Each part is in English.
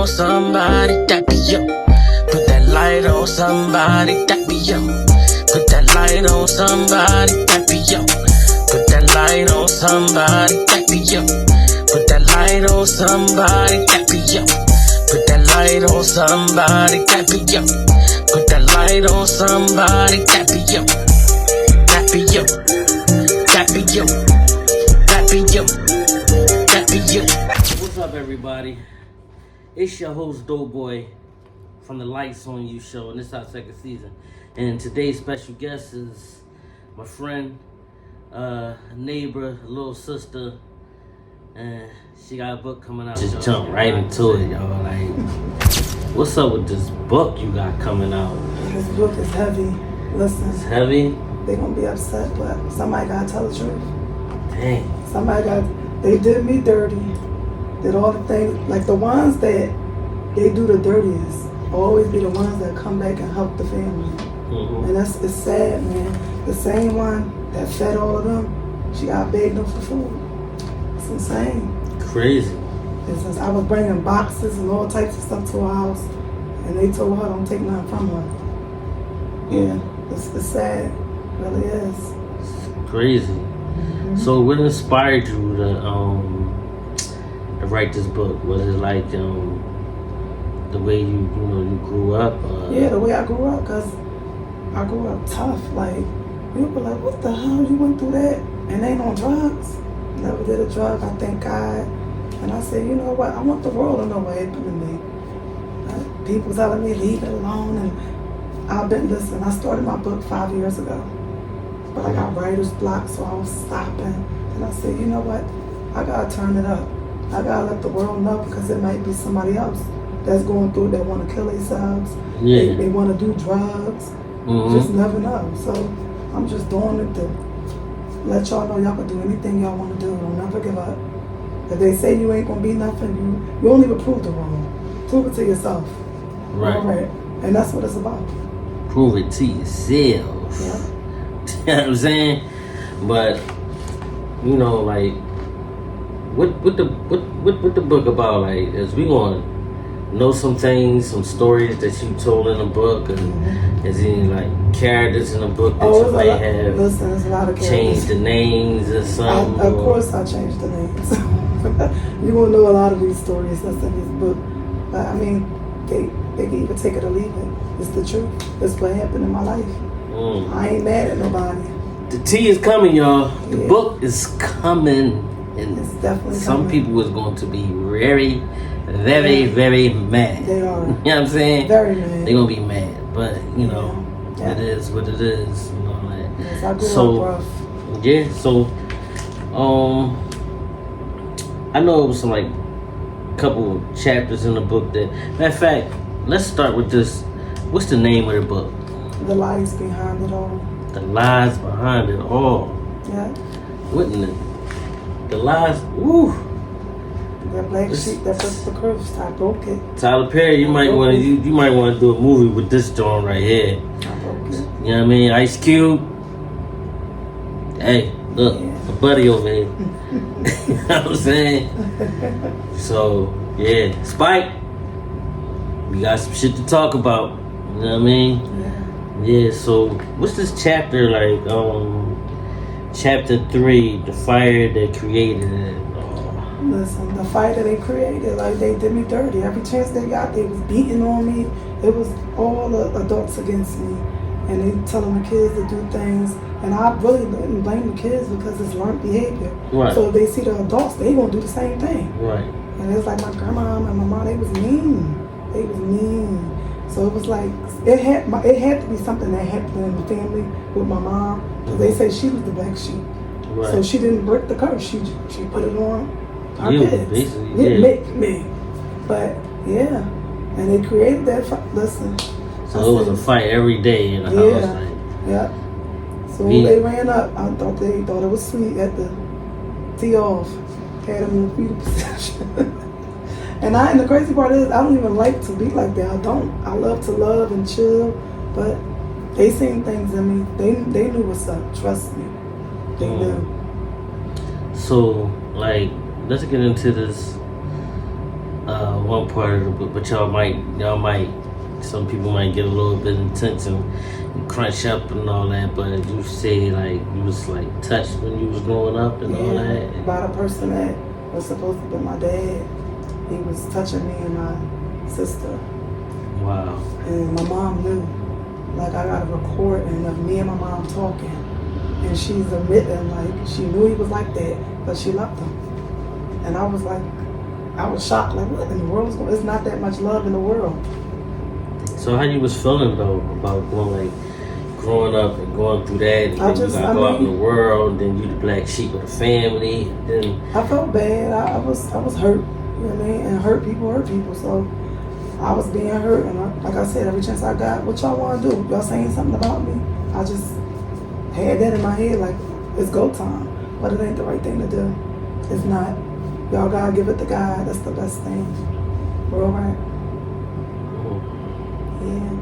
on somebody, that be you. Put that light on somebody, that be you. Put that light on somebody, that be you. Put that light on somebody, that be you. Put that light on somebody, that be you. Put that light on somebody, that be you. Put that light on somebody, that be you. That be you. That be you. That be you. That be you. What's up, everybody? It's your host, Doughboy, from the Lights on You show, and this is our second season. And today's special guest is my friend, neighbor, little sister, and she got a book coming out. Just jump right into it, y'all. Like, what's up with this book you got coming out? This book is heavy. Listen. It's heavy? They gonna be upset, but somebody gotta tell the truth. Dang. They did me dirty. Did all the things, like the ones that they do the dirtiest, always be the ones that come back and help the family. Mm-hmm. And it's sad, man. The same one that fed all of them, she got begged them for food. It's insane. Crazy. I was bringing boxes and all types of stuff to her house, and they told her don't take nothing from her. Yeah, it's sad. It really is. It's crazy. Mm-hmm. So what inspired you to write this book? Was it like the way you grew up? Yeah, the way I grew up, because I grew up tough. Like, people were like, what the hell, you went through that? And ain't on drugs. Never did a drug, I thank God. And I said, you know what, I want the world to know what happened to me. People telling me, leave it alone. And I started my book 5 years ago. But I got writer's block, so I was stopping. And I said, you know what, I gotta turn it up. I gotta let the world know, because it might be somebody else that's going through, that want to kill themselves. Yeah. They want to do drugs. Mm-hmm. Just never know. So I'm just doing it to let y'all know y'all can do anything y'all want to do. Don't never give up. If they say you ain't gonna be nothing, you won't even prove it wrong. Prove it to yourself. Right. All right. And that's what it's about. Prove it to yourself. Yeah. You know what I'm saying? But like, what the book about? Like, is we gonna know some things, some stories that you told in the book, and is any like characters in the book that you may have? Listen, there's a lot of characters. Changed the names or something. Of course, I changed the names. You won't know a lot of these stories that's in this book. But I mean, they can either take it or leave it. It's the truth. It's what happened in my life. I ain't mad at nobody. The tea is coming, y'all. The Yeah. book is coming, and It's definitely some coming. people is going to be very, very, very mad. They are. You know what I'm saying? Very mad. They're gonna be mad, but Yeah. it is what it is. Like. Yes, I grew up rough. Yeah, so I know it was some like couple chapters in the book that, matter of fact, let's start with this. What's the name of the book? The lies behind it all. The Lies Behind It All. Yeah. What in the lies? Woo. That black sheep that broke the curse. I broke it. Tyler Perry, you might want to do a movie with this joint right here. I broke it. You know what I mean? Ice Cube. Hey, look, Yeah. a buddy over here. You know what I'm saying? So, yeah. Spike, we got some shit to talk about. You know what I mean? Yeah. Yeah, so what's this chapter like? Chapter 3, The Fire That Created It. Listen, the fight that they created, like, they did me dirty. Every chance they got, they was beating on me. It was all the adults against me. And they telling the kids to do things. And I really didn't blame the kids, because it's learned behavior. Right. So if they see the adults, they gonna do the same thing. Right. And it's like my grandma and my mom, they was mean. They was mean. So it was like, it had to be something that happened in the family with my mom. Because they say she was the black sheep. Right. So she didn't break the curse. She put it on our kids. Basically, Yeah. Me. But, yeah. And they created that listen. So it was a fight every day in the house. Like, yeah. So when they ran up, I thought they thought it was sweet at the tee off. Had them in the fetal position. And the crazy part is, I don't even like to be like that. I don't. I love to love and chill, but they seen things in me. They knew what's up. Trust me, they knew. So, like, let's get into this one part of the book, but y'all might, some people might get a little bit intense and crunch up and all that. But you say like you was like touched when you was growing up and all that. By the person that was supposed to be my dad, he was touching me and my sister. Wow. And my mom knew. Like I got a recording of me and my mom talking, and she's admitting like she knew he was like that, but she loved him. And I was like, I was shocked. Like, what in the world is going? It's not that much love in the world. So how you was feeling though about growing up and going through that, and then you gotta go out in the world, and then you the black sheep of the family, and then I felt bad. I was hurt. You know what I mean? And hurt people. So I was being hurt, and like I said, every chance I got, what y'all want to do? Y'all saying something about me? I just had that in my head, like it's go time, but it ain't the right thing to do. It's not. Y'all gotta give it to God. That's the best thing. We're all right. Yeah.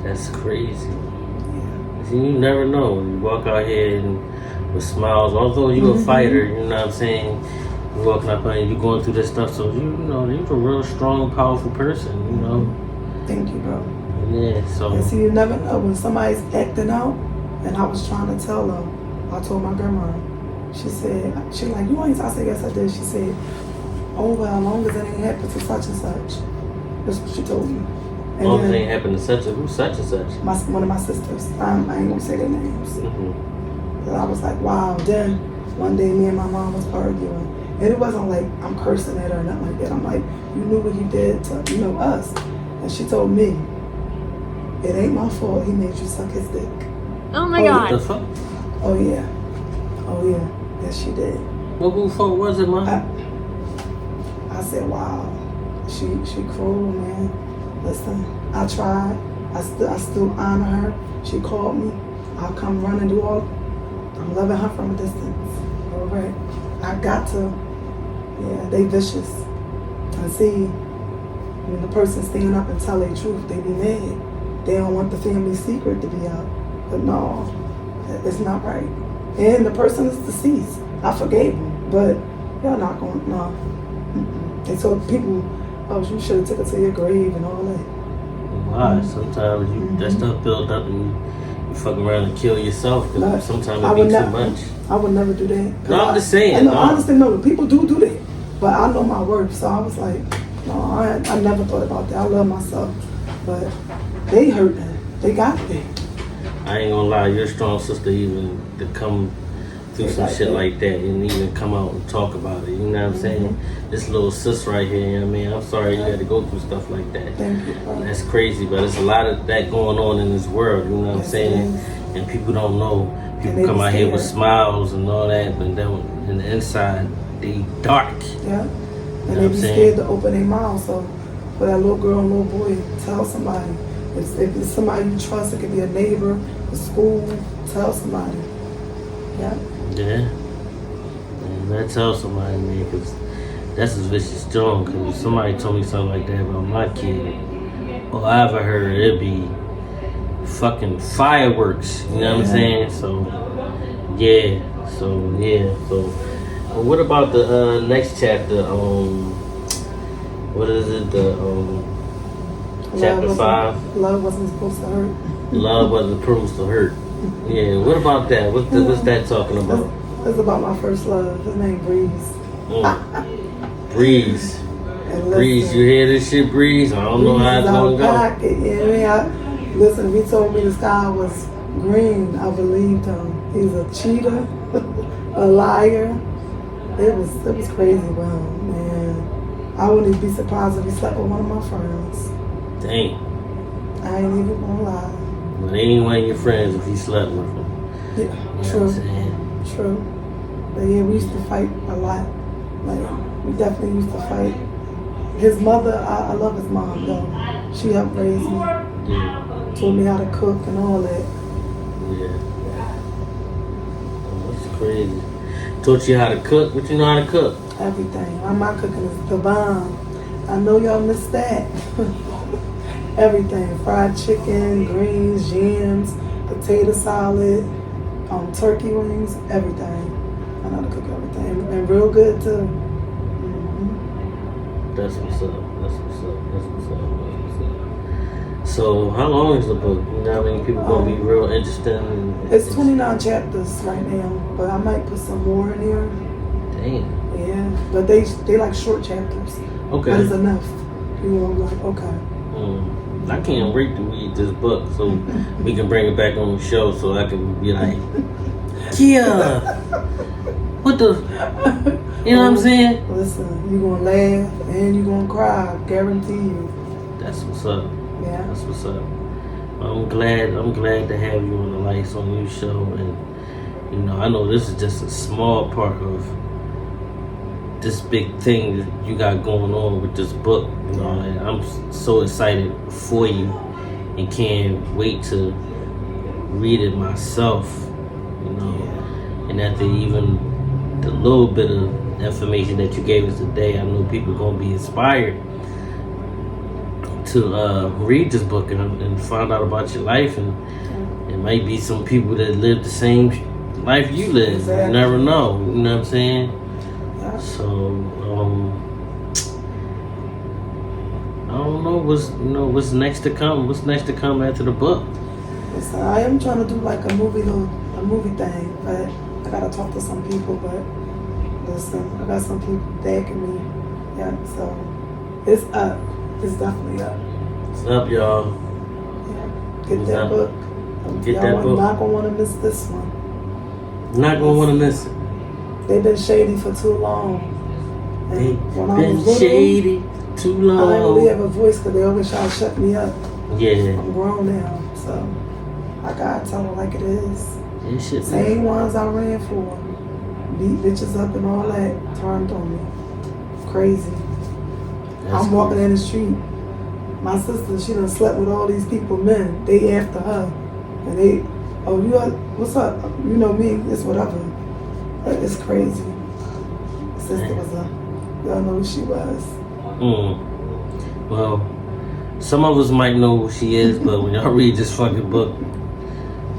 That's crazy. Yeah. See, you never know. You walk out here and with smiles, although you a fighter, you know what I'm saying? You walking up and you going through this stuff, so you know you're a real strong, powerful person, you know. Thank you, bro. Yeah, so. And see, you never know when somebody's acting out, and I was trying to tell them. I told my grandma. She said, like, you ain't. I said, yes, I did. She said, oh, well, as long as it ain't happened to such and such. That's what she told me. As long as it ain't happened to such and who's such and such? One of my sisters. I ain't gonna say their names. But I was like, wow. Then one day, me and my mom was arguing. And it wasn't like I'm cursing at her or nothing like that. I'm like, you knew what he did to, us. And she told me, it ain't my fault he made you suck his dick. Oh my God. What the fuck? Oh, yeah. Oh, yeah. Yes, she did. What who fault was it, man? I said, wow. She cruel, man. Listen, I tried. I still honor her. She called me. I'll come run and do all. I'm loving her from a distance. All right. I got to. Yeah, they vicious. And see, when the person stand up and tell their truth, they be mad. They don't want the family secret to be out. But no, it's not right. And the person is deceased. I forgave him, but y'all not going, no. They told people, oh, you should have took it to your grave and all that. Why? Sometimes that stuff build up and you fuck around and kill yourself because sometimes it be too much. I would never do that. No, I'm just saying. I understand, no, people do that. But I know my worth, so I was like, no, I never thought about that. I love myself. But they hurt me. They got me. I ain't gonna lie, you're a strong sister even to come through some shit like that and even come out and talk about it. You know what I'm saying? This little sis right here, you know what I mean? I'm sorry you had to go through stuff like that. Thank you, bro. That's crazy, but there's a lot of that going on in this world, you know what I'm saying? And people don't know. People come out here with smiles and all that, but then in the inside, they dark. Yeah. And they be scared to open their mouth. So for that little girl and little boy, tell somebody. If it's somebody you trust, it could be a neighbor, a school, tell somebody. Yeah. Yeah. And I tell somebody, man, because that's as vicious strong. Because if somebody told me something like that about my kid, all I ever heard, it'd be fucking fireworks. You know what I'm saying? So, yeah. So, well, what about the next chapter? What is it? Chapter 5. Love wasn't supposed to hurt. Love wasn't supposed to hurt. Yeah. What about that? What's that talking about? It's about my first love. His name Breeze. Breeze. Breeze, you hear this shit, Breeze? I don't know how it's gonna go. Yeah, listen, if he told me the sky was green, I believed him. He's a cheater, a liar. It was crazy, bro, man. I wouldn't even be surprised if he slept with one of my friends. Dang. I ain't even gonna lie. But they ain't one of your friends if he slept with him. Yeah, You know true. what I'm saying? True. But yeah, we used to fight a lot. Like, we definitely used to fight. His mother, I love his mom though. She helped raise me. Yeah. Taught me how to cook and all that. Yeah. Oh, that's crazy. Taught you how to cook? What you know how to cook? Everything. My cooking is the bomb. I know y'all missed that. Everything. Fried chicken, greens, jams, potato salad, turkey wings, everything. I know how to cook everything. And real good too. That's what's up. That's what's up. That's what's up. That's what's up. So, how long is the book? You know how many people gonna be real interested in? It's 29 chapters right now, but I might put some more in there. Damn. Yeah, but they like short chapters. Okay. But it's enough. You know, I'm like, okay. I can't wait to read this book so we can bring it back on the show so I can be like, Kia, what the, you know what I'm saying? Listen, you're going to laugh and you're going to cry, I guarantee you. That's what's up. Yeah. That's what's up. I'm glad to have you on the Lights on You show, and you know, I know this is just a small part of this big thing that you got going on with this book, you know, and I'm so excited for you and can't wait to read it myself, you know, and after even the little bit of information that you gave us today, I know people are going to be inspired to read this book and find out about your life, and it might be some people that live the same life you live. Exactly. You never know, you know what I'm saying? So, I don't know what's next to come. What's next to come after the book? Listen, I am trying to do like a movie thing, but I gotta talk to some people. But listen, I got some people backing me. Yeah, so it's up. It's definitely up. It's up, y'all. Yeah, get It's that up. book. Get y'all that book. Not gonna want to miss this one. Not gonna want to miss it. They've been shady for too long. And They've when I been was little, shady too I didn't really long. have a voice because they always try to shut me up. Yeah. I'm grown now, so I gotta tell it like it is. It should be. Same ones I ran for. Beat bitches up and all that turned on me. Crazy. I'm walking in the street. My sister, she done slept with all these people, men. They after her. And they, oh, what's up? You know me, it's whatever. It's crazy. Sister was y'all know who she was. Well, some of us might know who she is, but when y'all read this fucking book,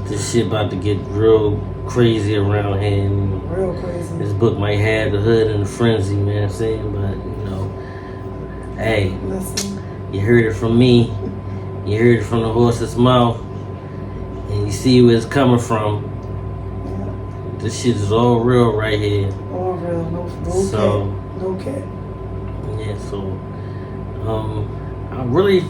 this shit about to get real crazy around here. And Real crazy. this book might have the hood in a frenzy, man. I'm saying, but you know, hey, Listen. you heard it from me. You heard it from the horse's mouth, and you see where it's coming from. Yeah. This shit is all real right here. All real. No So, cat. No cat. yeah, so I really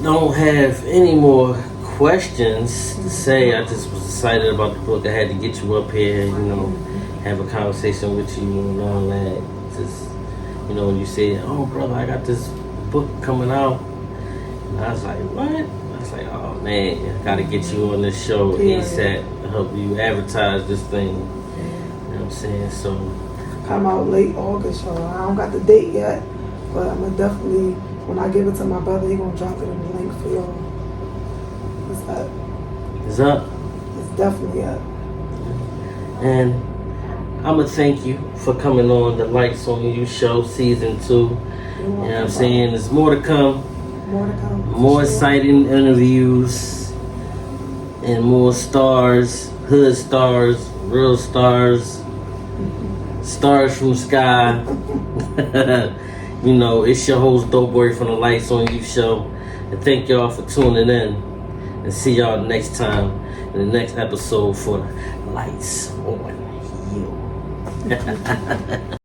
don't have any more questions to say. I just was excited about the book. I had to get you up here, you know, have a conversation with you and all that. Just, you know, when you said, oh, brother, I got this book coming out. And I was like, what? I was like, oh, man, I got to get you on this show ASAP to help you advertise this thing. You know what I'm saying? So, Come out late August, y'all. I don't got the date yet, but I'm gonna definitely, when I give it to my brother, he gonna drop it in the link for y'all. It's up. it's up. It's definitely up. And I'm going to thank you for coming on the Lights on You show, season 2. You know what I'm saying? There's more to come. More to come. More exciting interviews. And more stars, hood stars, real stars, stars from the sky. You know, it's your host, Doughboy from the Lights on You show. And thank y'all for tuning in. And see y'all next time in the next episode for Lights on You.